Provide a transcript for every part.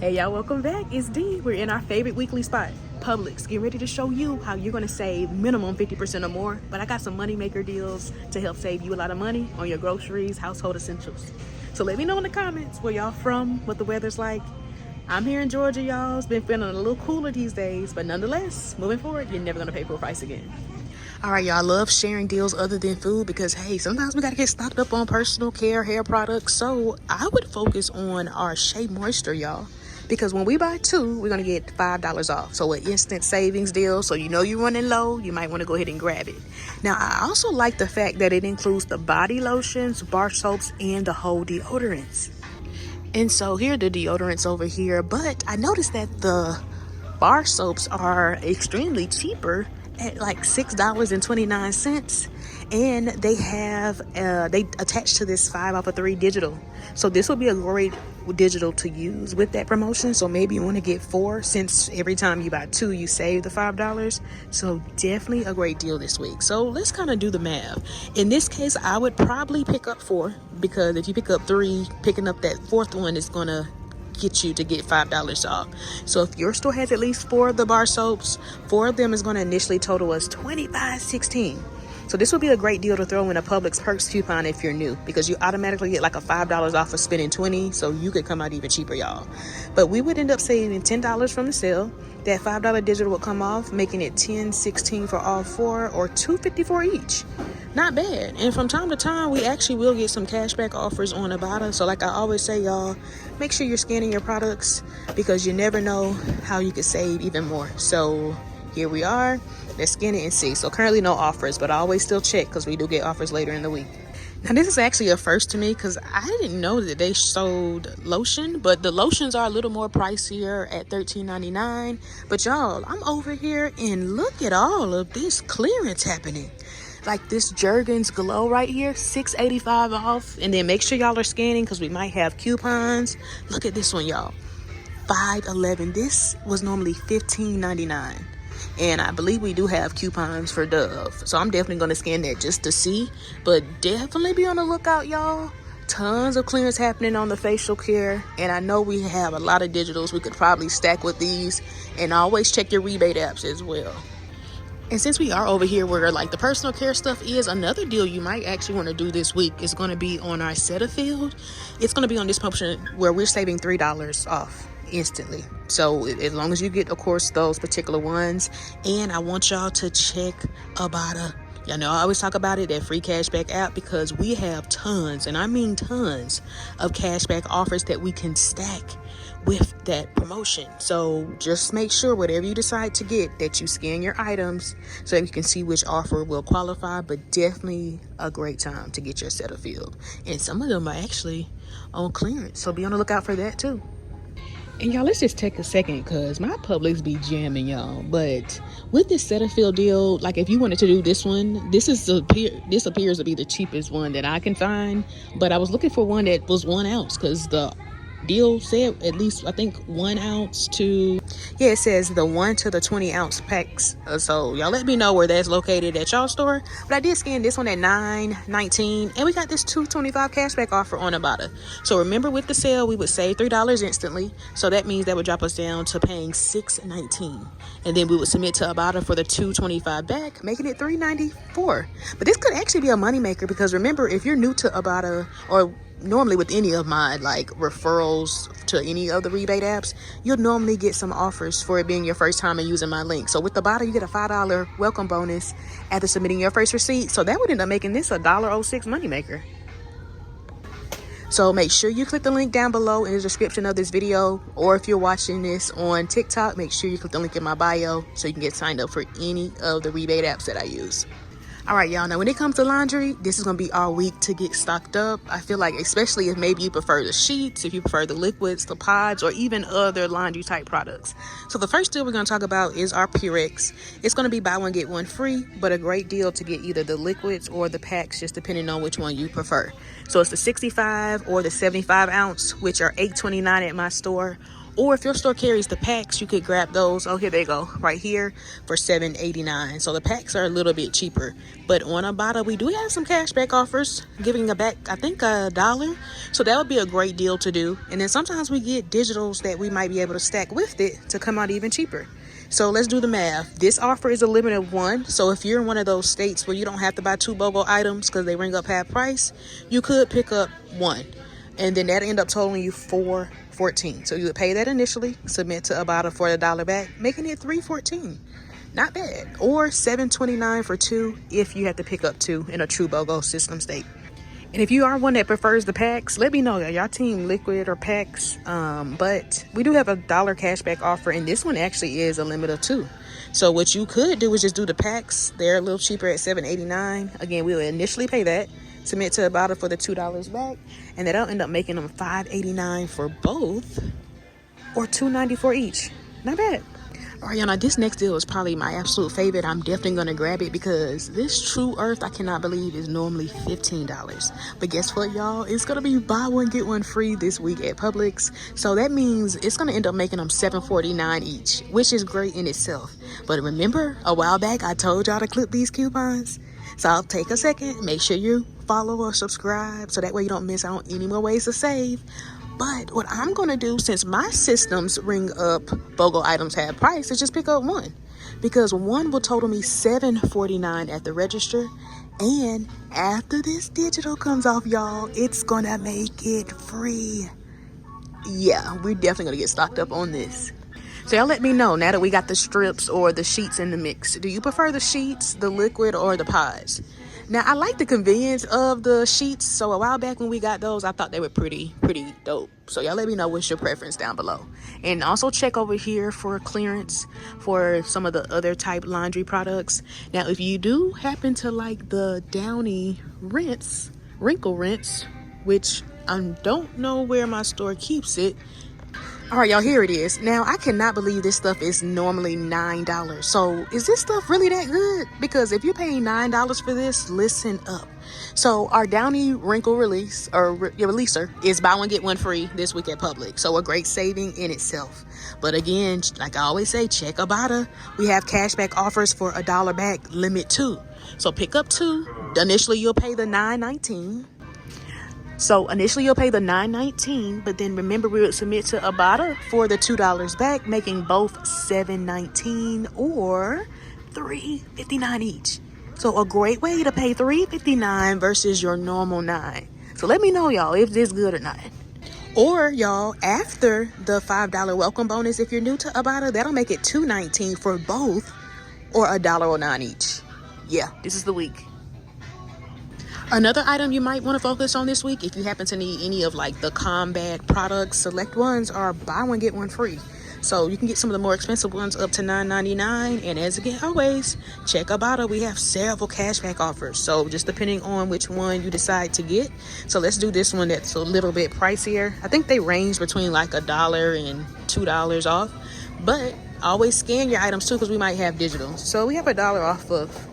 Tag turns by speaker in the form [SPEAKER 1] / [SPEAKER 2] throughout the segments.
[SPEAKER 1] Hey y'all, welcome back. It's D. We're in our favorite weekly spot, Publix. Get ready to show you how you're gonna save minimum 50% or more. But I got some moneymaker deals to help save you a lot of money on your groceries, household essentials. So let me know in the comments where y'all from, what the weather's like. I'm here in Georgia, y'all. It's been feeling a little cooler these days, but nonetheless, moving forward, you're never gonna pay full price again. All right, y'all, love sharing deals other than food because, hey, sometimes we got to get stocked up on personal care, hair products. So I would focus on our Shea Moisture, y'all, because when we buy two, we're going to get $5 off. So an instant savings deal. So you know you're running low, you might want to go ahead and grab it. Now, I also like the fact that it includes the body lotions, bar soaps, and the whole deodorants. And so here are the deodorants over here. But I noticed that the bar soaps are extremely cheaper at like $6.29, and they have they attach to this 5 off of 3 digital. So this would be a great digital to use with that promotion. So maybe you want to get 4, since every time you buy 2 you save the $5. So definitely a great deal this week. So let's kind of do the math. In this case, I would probably pick up 4, because if you pick up 3, picking up that 4th one is gonna get you to get $5 off. So if your store has at least 4 of the bar soaps, 4 of them is going to initially total us $25.16. So this would be a great deal to throw in a Publix Perks coupon if you're new, because you automatically get like a $5 off of spending $20. So you could come out even cheaper, y'all. But we would end up saving $10 from the sale. That $5 digital would come off, making it $10.16 for all 4, or $2.54 each. Not bad. And from time to time, we actually will get some cashback offers on Ibotta. So like I always say, y'all, make sure you're scanning your products, because you never know how you could save even more. So here we are. Let's scan it and see. So currently no offers, but I always still check because we do get offers later in the week. Now this is actually a first to me, because I didn't know that they sold lotion, but the lotions are a little more pricier at $13.99. But y'all, I'm over here and look at all of this clearance happening. Like this Jergens Glow right here, $6.85 off. And then make sure y'all are scanning, because we might have coupons. Look at this one, y'all, $5.11. This was normally $15.99. And I believe we do have coupons for Dove. So I'm definitely going to scan that just to see. But definitely be on the lookout, y'all. Tons of clearance happening on the facial care. And I know we have a lot of digitals we could probably stack with these. And always check your rebate apps as well. And since we are over here where like the personal care stuff is, another deal you might actually want to do this week is going to be on our Cetaphil. It's going to be on this promotion where we're saving $3 off instantly. So as long as you get, of course, those particular ones. And I want y'all to check Ibotta. Y'all know I always talk about it, that free cashback app, because we have tons, and I mean tons, of cashback offers that we can stack with that promotion. So just make sure whatever you decide to get, that you scan your items so that you can see which offer will qualify. But definitely a great time to get your Cetaphil. And some of them are actually on clearance, so be on the lookout for that too. And y'all, let's just take a second, because my Publix be jamming, y'all. But with this Cetaphil deal, like if you wanted to do this one, this appears to be the cheapest one that I can find. But I was looking for one that was 1 ounce, because the deal said at least, I think, 1 ounce to, yeah, it says the 1 to the 20 ounce packs. So y'all let me know where that's located at y'all store. But I did scan this one at $9.19, and we got this $2.25 cashback offer on Ibotta. So remember, with the sale we would save $3 instantly. So that means that would drop us down to paying $6.19, and then we would submit to Ibotta for the $2.25 back, making it $3.94. But this could actually be a moneymaker, because remember, if you're new to Ibotta, or normally with any of my like referrals to any of the rebate apps, you'll normally get some offers for it being your first time and using my link. So with the Ibotta, you get a $5 welcome bonus after submitting your first receipt. So that would end up making this a $1.06 moneymaker. So make sure you click the link down below in the description of this video, or if you're watching this on TikTok, make sure you click the link in my bio so you can get signed up for any of the rebate apps that I use. All right, y'all, now when it comes to laundry, this is going to be our week to get stocked up. I feel like, especially if maybe you prefer the sheets, if you prefer the liquids, the pods, or even other laundry type products. So the first deal we're going to talk about is our Purex. It's going to be buy one, get one free, but a great deal to get either the liquids or the packs, just depending on which one you prefer. So it's the 65 or the 75 ounce, which are $8.29 at my store, Or if your store carries the packs, you could grab those. Oh, here they go, right here for $7.89. So the packs are a little bit cheaper. But on Ibotta, we do have some cashback offers, giving back, I think, $1. So that would be a great deal to do. And then sometimes we get digitals that we might be able to stack with it to come out even cheaper. So let's do the math. This offer is a limit of 1. So if you're in one of those states where you don't have to buy 2 BOGO items because they ring up half price, you could pick up 1. And then that'll end up totaling you $4.14. So you would pay that initially, submit to Ibotta for $1 back, making it $3.14. Not bad. Or $7.29 for 2 if you have to pick up 2 in a true BOGO system state. And if you are one that prefers the packs, let me know. Y'all team liquid or packs. But we do have $1 cashback offer, and this one actually is a limit of 2. So what you could do is just do the packs. They're a little cheaper at $7.89. Again, we'll initially pay that, submit to Ibotta for the $2 back, and that'll end up making them $5.89 for both, or $2.94 each. Not bad. All right, y'all, now this next deal is probably my absolute favorite. I'm definitely gonna grab it because this True Earth, I cannot believe, is normally $15. But guess what, y'all? It's gonna be buy one get one free this week at Publix. So that means it's gonna end up making them $7.49 each, which is great in itself. But remember, a while back I told y'all to clip these coupons. So I'll take a second, make sure you follow or subscribe so that way you don't miss out on any more ways to save. But what I'm going to do, since my systems ring up BOGO items half price, is just pick up 1. Because 1 will total me $7.49 at the register. And after this digital comes off, y'all, it's going to make it free. Yeah, we're definitely going to get stocked up on this. So y'all let me know, now that we got the strips or the sheets in the mix, do you prefer the sheets, the liquid, or the pods? Now, I like the convenience of the sheets. So a while back when we got those, I thought they were pretty dope. So y'all let me know what's your preference down below. And also check over here for clearance for some of the other type laundry products. Now, if you do happen to like the Downy wrinkle rinse, which I don't know where my store keeps it. All right, y'all, here it is. Now, I cannot believe this stuff is normally $9. So is this stuff really that good? Because if you're paying $9 for this, listen up. So our Downy wrinkle release, or releaser, is buy one get one free this week at Publix. So a great saving in itself. But again, like I always say, check Ibotta. We have cashback offers for $1 back, limit 2. So pick up 2. Initially, you'll pay the $9.19. So initially you'll pay the $9.19, but then remember we would submit to Ibotta for the $2 back, making both $7.19 or $3.59 each. So a great way to pay $3.59 versus your normal $9. So let me know, y'all, if this good or not. Or y'all, after the $5 welcome bonus, if you're new to Ibotta, that'll make it $2.19 for both, or $1.09 each. Yeah, this is the week. Another item you might want to focus on this week, if you happen to need any of like the combat products, select ones are buy one get one free. So you can get some of the more expensive ones up to $9.99. And as again, always check Ibotta. We have several cashback offers. So just depending on which one you decide to get. So let's do this one that's a little bit pricier. I think they range between like $1 and $2 off. But always scan your items too, because we might have digital. So we have $1 off of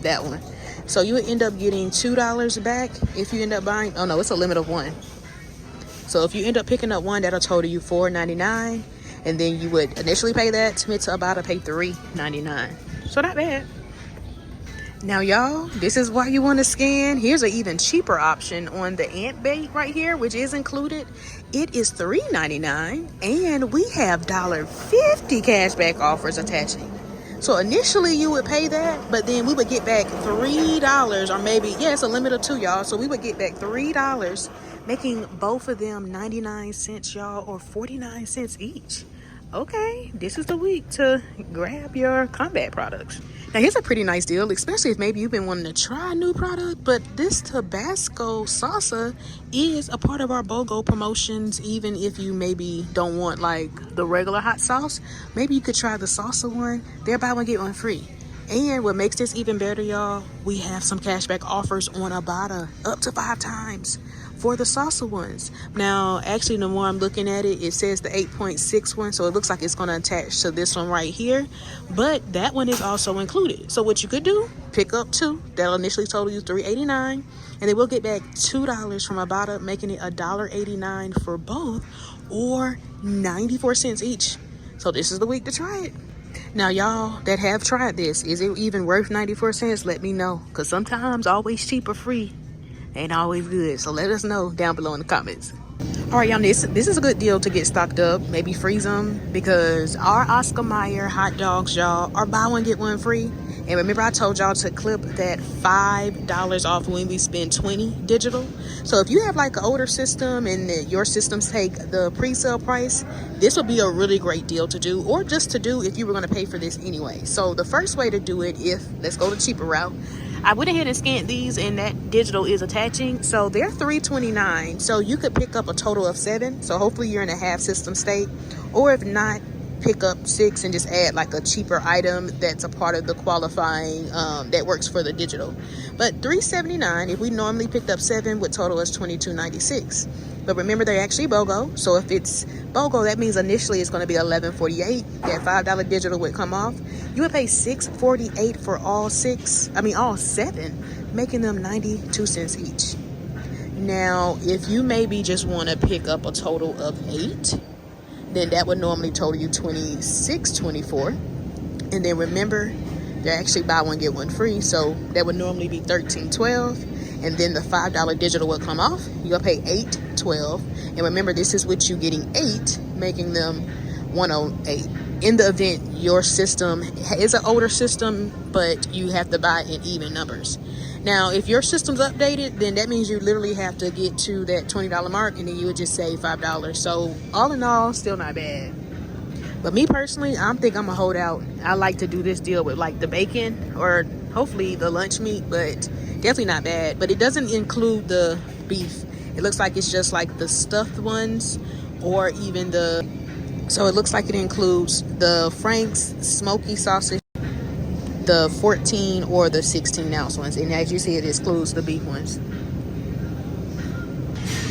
[SPEAKER 1] that one. So you would end up getting $2 back if you end up buying. Oh no, it's a limit of 1. So if you end up picking up 1, that'll total you $4.99, and then you would initially pay that, submit to Ibotta, pay $3.99. So not bad. Now y'all, this is why you want to scan. Here's an even cheaper option on the ant bait right here, which is included. It is $3.99, and we have $1.50 cashback offers attaching. So initially you would pay that, but then we would get back $3, or maybe, yeah, it's a limit of 2, y'all. So we would get back $3, making both of them 99 cents, y'all, or 49 cents each. Okay, this is the week to grab your combat products. Now here's a pretty nice deal, especially if maybe you've been wanting to try a new product, but this Tabasco salsa is a part of our BOGO promotions. Even if you maybe don't want like the regular hot sauce, maybe you could try the salsa one. They're buy one get one free. And what makes this even better, y'all, we have some cashback offers on Ibotta up to 5 times for the salsa ones. Now, actually, the more I'm looking at it, it says the 8.6 one, so it looks like it's going to attach to this one right here. But that one is also included. So what you could do, pick up 2. That'll initially total you $3.89, and they will get back $2 from Ibotta, making it $1.89 for both, or 94 cents each. So this is the week to try it. Now, y'all that have tried this, is it even worth 94 cents? Let me know, because sometimes always cheap or free ain't always good. So let us know down below in the comments. All right, y'all, this is a good deal to get stocked up. Maybe freeze them, because our Oscar Mayer hot dogs, y'all, are buy one get one free. And remember, I told y'all to clip that $5 off when we spend $20 digital. So if you have like an older system and your systems take the pre-sale price, this would be a really great deal to do, or just to do if you were going to pay for this anyway. So the first way to do it, let's go the cheaper route. I went ahead and scanned these, and that digital is attaching. So they're $3.29. So you could pick up a total of 7. So hopefully you're in a half system state, or if not, pick up 6 and just add like a cheaper item that's a part of the qualifying that works for the digital. But $3.79, if we normally picked up 7, would total us $22.96. But remember, they're actually BOGO. So if it's BOGO, that means initially it's going to be $11.48. That $5 digital would come off. You would pay $6.48 for all 7, making them 92 cents each. Now, if you maybe just want to pick up a total of 8, then that would normally total you $26.24. And then remember, they're actually buy one get one free, so that would normally be $13.12. And then the $5 digital will come off. You'll pay $8.12. And remember, this is with you getting 8, making them $108. In the event your system is an older system, but you have to buy in even numbers. Now, if your system's updated, then that means you literally have to get to that $20 mark, and then you would just save $5. So all in all, still not bad. But me personally, I think I'm gonna hold out. I like to do this deal with like the bacon or hopefully the lunch meat, but definitely not bad. But it doesn't include the beef. It looks like it's just like the stuffed ones, or even so it looks like it includes the Frank's smoky sausage, the 14 or the 16 ounce ones. And as you see, it excludes the beef ones.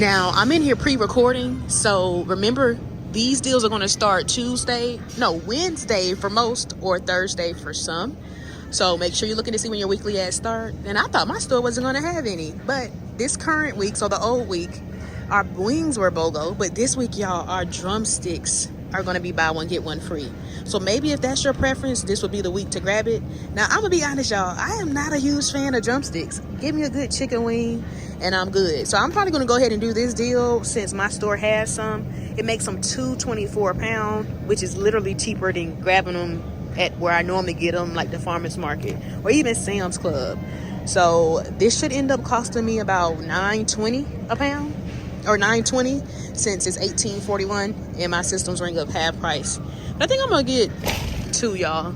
[SPEAKER 1] Now, I'm in here pre-recording, so remember, these deals are going to start Wednesday for most, or Thursday for some. So make sure you're looking to see when your weekly ads start. And I thought my store wasn't going to have any, but this current week, so the old week, our wings were BOGO, but this week, y'all, our drumsticks are going to be buy one get one free. So maybe if that's your preference, this would be the week to grab it. Now, I'm gonna be honest, y'all, I am not a huge fan of drumsticks. Give me a good chicken wing and I'm good. So I'm probably gonna go ahead and do this deal since my store has some. It makes them $2.24 a pound, which is literally cheaper than grabbing them at where I normally get them, like the farmer's market or even Sam's Club. So this should end up costing me about $9.20 a pound, or $9.20, since it's $18.41 and my systems ring up half price. But I think I'm gonna get 2, y'all.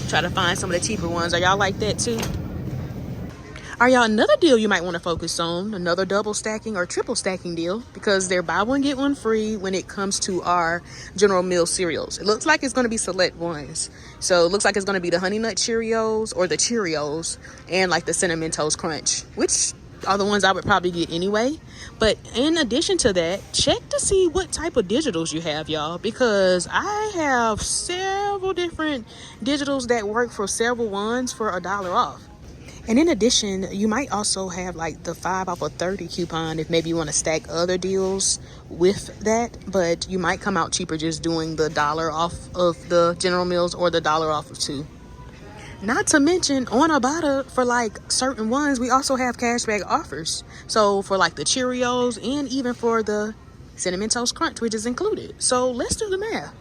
[SPEAKER 1] Try to find some of the cheaper ones. Are y'all like that too? Are y'all, another deal you might want to focus on, another double stacking or triple stacking deal, because they're buy one get one free when it comes to our General Mills cereals. It looks like it's going to be select ones. So it looks like it's going to be the Honey Nut Cheerios or the Cheerios and like the Cinnamon Toast Crunch, which are the ones I would probably get anyway. But in addition to that, check to see what type of digitals you have, y'all, because I have several different digitals that work for several ones for $1 off. And in addition, you might also have like the 5 off of 30 coupon if maybe you want to stack other deals with that, but you might come out cheaper just doing the $1 off of the General Mills or the $1 off of 2. Not to mention, on Ibotta, for like certain ones, we also have cashback offers. So for like the Cheerios and even for the Cinnamon Toast Crunch, which is included. So let's do the math.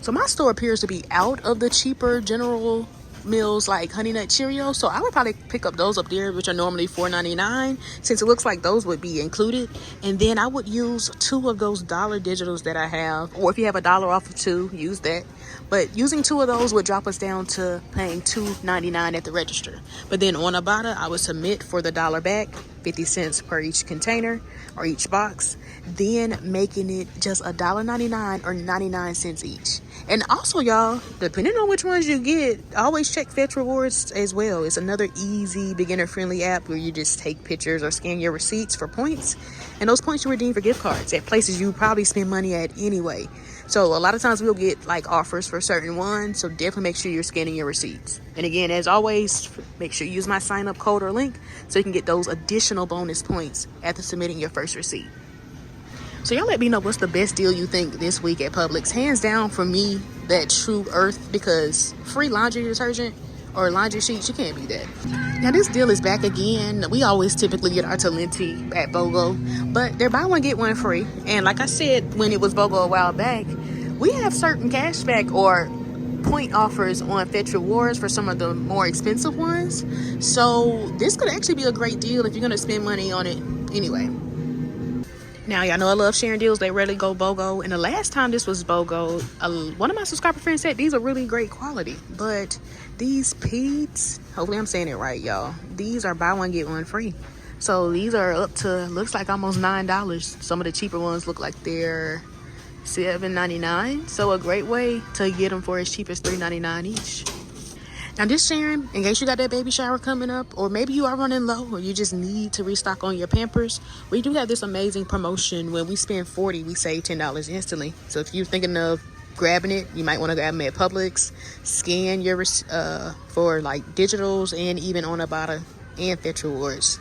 [SPEAKER 1] So my store appears to be out of the cheaper General Mills like Honey Nut Cheerios, so I would probably pick up those up there, which are normally $4.99, since it looks like those would be included. And then I would use 2 of those dollar digitals that I have, or if you have $1 off of 2, use that. But using 2 of those would drop us down to paying $2.99 at the register. But then on Ibotta, I would submit for the $1 back, 50 cents per each container or each box, then making it just $1.99 or 99 cents each. And also, y'all, depending on which ones you get, always check Fetch Rewards as well. It's another easy, beginner-friendly app where you just take pictures or scan your receipts for points, and those points you redeem for gift cards at places you probably spend money at anyway. So a lot of times we'll get like offers for certain ones, so definitely make sure you're scanning your receipts. And again, as always, make sure you use my sign-up code or link so you can get those additional bonus points after submitting your first receipt. So y'all let me know what's the best deal you think this week at Publix. Hands down for me, that True Earth, because free laundry detergent or laundry sheets, you can't beat that. Now this deal is back again. We always typically get our Talenti at BOGO, but they're buy one get one free. And like I said when it was BOGO a while back, we have certain cashback or point offers on Fetch Rewards for some of the more expensive ones. So this could actually be a great deal if you're gonna spend money on it anyway. Now, y'all know I love sharing deals. They rarely go BOGO. And the last time this was BOGO, one of my subscriber friends said these are really great quality. But these Peds, hopefully I'm saying it right, y'all. These are buy one, get one free. So these are up to, looks like almost $9. Some of the cheaper ones look like they're $7.99. So a great way to get them for as cheap as $3.99 each. Now just sharing, in case you got that baby shower coming up, or maybe you are running low, or you just need to restock on your Pampers, we do have this amazing promotion. When we spend $40, we save $10 instantly. So if you're thinking of grabbing it, you might want to grab them at Publix. Scan your for like digitals and even on Ibotta and Fetch Rewards.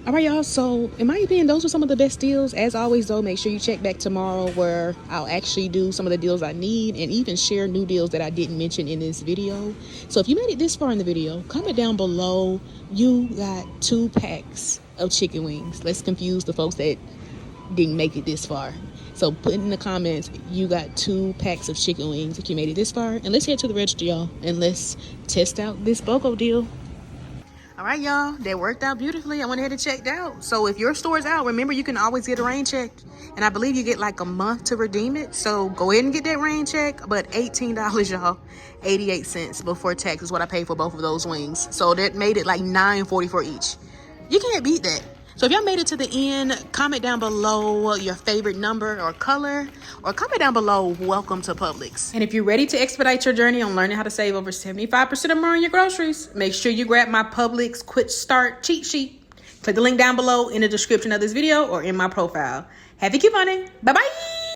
[SPEAKER 1] All right, y'all, so in my opinion, those are some of the best deals. As always, though, make sure you check back tomorrow where I'll actually do some of the deals I need and even share new deals that I didn't mention in this video. So if you made it this far in the video, comment down below. You got 2 packs of chicken wings. Let's confuse the folks that didn't make it this far. So put in the comments, you got 2 packs of chicken wings if you made it this far. And let's head to the register, y'all, and let's test out this BOGO deal. All right, y'all, that worked out beautifully. I went ahead and checked out. So if your store's out, remember you can always get a rain check. And I believe you get like a month to redeem it. So go ahead and get that rain check. But $18, y'all, 88 cents before tax is what I paid for both of those wings. So that made it like $9.44 each. You can't beat that. So if y'all made it to the end, comment down below your favorite number or color, or comment down below, welcome to Publix. And if you're ready to expedite your journey on learning how to save over 75% or more on your groceries, make sure you grab my Publix Quick Start cheat sheet. Click the link down below in the description of this video or in my profile. Happy couponing. Bye-bye.